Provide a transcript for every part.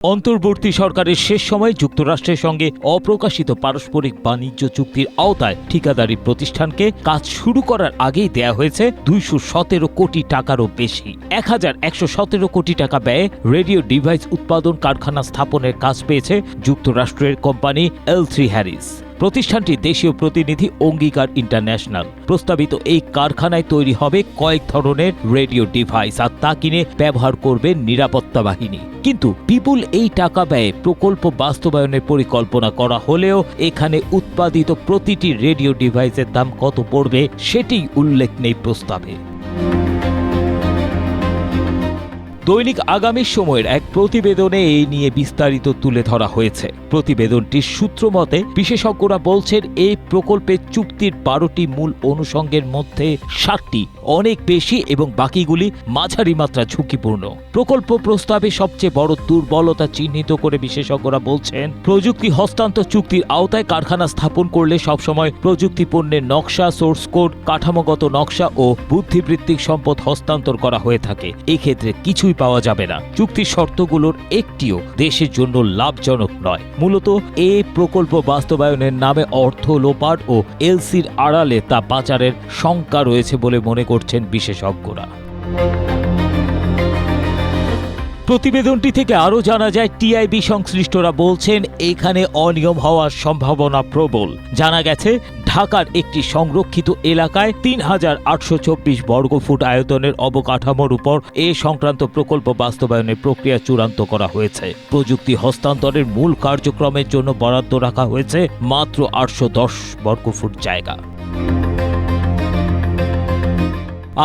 অন্তর্বর্তী সরকারের শেষ সময়ে যুক্তরাষ্ট্রের সঙ্গে অপ্রকাশিত পারস্পরিক বাণিজ্য চুক্তির আওতায় ঠিকাদারি প্রতিষ্ঠানকে কাজ শুরু করার আগেই দেয়া হয়েছে 217 কোটি টাকারও বেশি। 1117 কোটি টাকা ব্যয়ে রেডিও ডিভাইস উৎপাদন কারখানা স্থাপনের কাজ পেয়েছে যুক্তরাষ্ট্রের কোম্পানি L3 Harris। প্রতিষ্ঠানটি দেশীয় প্রতিনিধি অঙ্গীকার ইন্টারন্যাশনাল। প্রস্তাবিত এই কারখানায় তৈরি হবে কয়েক ধরনের রেডিও ডিভাইস, আর তা কিনে ব্যবহার করবে নিরাপত্তা বাহিনী। কিন্তু বিপুল এই টাকা ব্যয়ে প্রকল্প বাস্তবায়নের পরিকল্পনা করা হলেও এখানে উৎপাদিত প্রতিটি রেডিও ডিভাইসের দাম কত পড়বে সেটিই উল্লেখ নেই প্রস্তাবে। দৈনিক আগামীর সময়ের এক প্রতিবেদনে এই নিয়ে বিস্তারিত তুলে ধরা হয়েছে। প্রতিবেদনটির সূত্র মতে বিশেষজ্ঞরা বলছেন এই প্রকল্পের চুক্তির 12টি মূল অনুষঙ্গের মধ্যে 7টি অনেক বেশি এবং বাকিগুলি মাঝারি মাত্রা ঝুঁকিপূর্ণ। প্রকল্প প্রস্তাবে সবচেয়ে বড় দুর্বলতা চিহ্নিত করে বিশেষজ্ঞরা বলছেন, প্রযুক্তি হস্তান্তর চুক্তির আওতায় কারখানা স্থাপন করলে সবসময় প্রযুক্তি পণ্যের নকশা, সোর্স কোড, কাঠামোগত নকশা ও বুদ্ধিবৃত্তিক সম্পদ হস্তান্তর করা হয়ে থাকে। এক্ষেত্রে কিছুই পাওয়া যাবে না। চুক্তির শর্তগুলোর একটিও দেশের জন্য লাভজনক নয়। মূলত এই প্রকল্প বাস্তবায়নের নামে অর্থ লোপাট ও এলসির আড়ালে তা পাচারের শঙ্কা রয়েছে বলে মনে করছেন বিশেষজ্ঞরা। প্রতিবেদনটি থেকে আরও জানা যায়, টিআইবি সংশ্লিষ্টরা বলছেন এখানে অনিয়ম হওয়ার সম্ভাবনা প্রবল। জানা গেছে ঢাকার একটি সংরক্ষিত এলাকায় ৩,৮২৪ বর্গফুট আয়তনের অবকাঠামোর উপর এ সংক্রান্ত প্রকল্প বাস্তবায়নের প্রক্রিয়া চূড়ান্ত করা হয়েছে। প্রযুক্তি হস্তান্তরের মূল কার্যক্রমের জন্য বরাদ্দ রাখা হয়েছে মাত্র ৮১০ বর্গফুট জায়গা।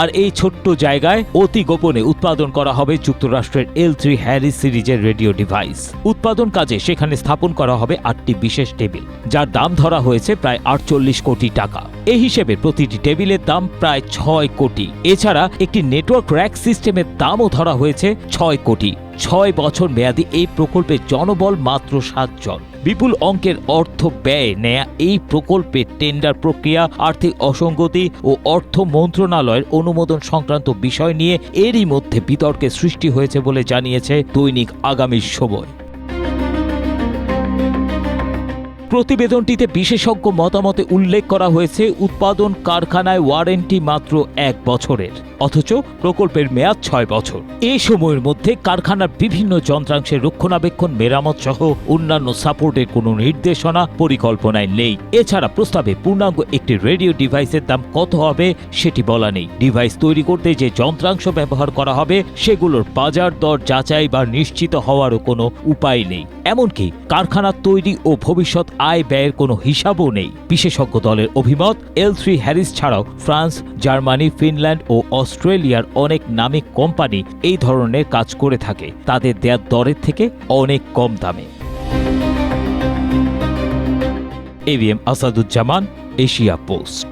আর এই ছোট্ট জায়গায় অতি গোপনে উৎপাদন করা হবে যুক্তরাষ্ট্রের L3 Harris সিরিজের রেডিও ডিভাইস। উৎপাদন কাজে সেখানে স্থাপন করা হবে 8টি বিশেষ টেবিল, যার দাম ধরা হয়েছে প্রায় 48 কোটি টাকা। এই হিসেবে প্রতিটি টেবিলের দাম প্রায় 6 কোটি। এছাড়া একটি নেটওয়ার্ক র্যাক সিস্টেমের দামও ধরা হয়েছে 6 কোটি। 6 বছর মেয়াদী এই প্রকল্পের জনবল মাত্র 7 জন। বিপুল অঙ্কের অর্থ ব্যয় নেয়া এই প্রকল্পের টেন্ডার প্রক্রিয়া, আর্থিক অসঙ্গতি ও অর্থ মন্ত্রণালয়ের অনুমোদন সংক্রান্ত বিষয় নিয়ে এরই মধ্যে বিতর্কের সৃষ্টি হয়েছে বলে জানিয়েছে দৈনিক আগামীর সময়। প্রতিবেদনটিতে বিশেষজ্ঞ মতামতে উল্লেখ করা হয়েছে, উৎপাদন কারখানায় ওয়ারেন্টি মাত্র 1 বছরের, অথচ প্রকল্পের মেয়াদ 6 বছর। এই সময়ের মধ্যে কারখানার বিভিন্ন যন্ত্রাংশের রক্ষণাবেক্ষণ, মেরামত সহ অন্যান্য সাপোর্টের কোনো নির্দেশনা পরিকল্পনায় নেই। এছাড়া প্রস্তাবে পূর্ণাঙ্গ একটি রেডিও ডিভাইসের দাম কত হবে সেটি বলা নেই। ডিভাইস তৈরি করতে যে যন্ত্রাংশ ব্যবহার করা হবে সেগুলোর বাজার দর যাচাই বা নিশ্চিত হওয়ারও কোনো উপায় নেই। এমনকি কারখানার তৈরি ও ভবিষ্যৎ আয় ব্যয়ের কোনো হিসাবও নেই। বিশেষজ্ঞ দলের অভিমত, L3 Harris ছাড়াও ফ্রান্স, জার্মানি, ফিনল্যান্ড ও অস্ট্রেলিয়ার অনেক নামী কোম্পানি এই ধরনের কাজ করে থাকে, তাদের দেয়ার দরের থেকে অনেক কম দামে। AVM Asaduzzaman, Asia post.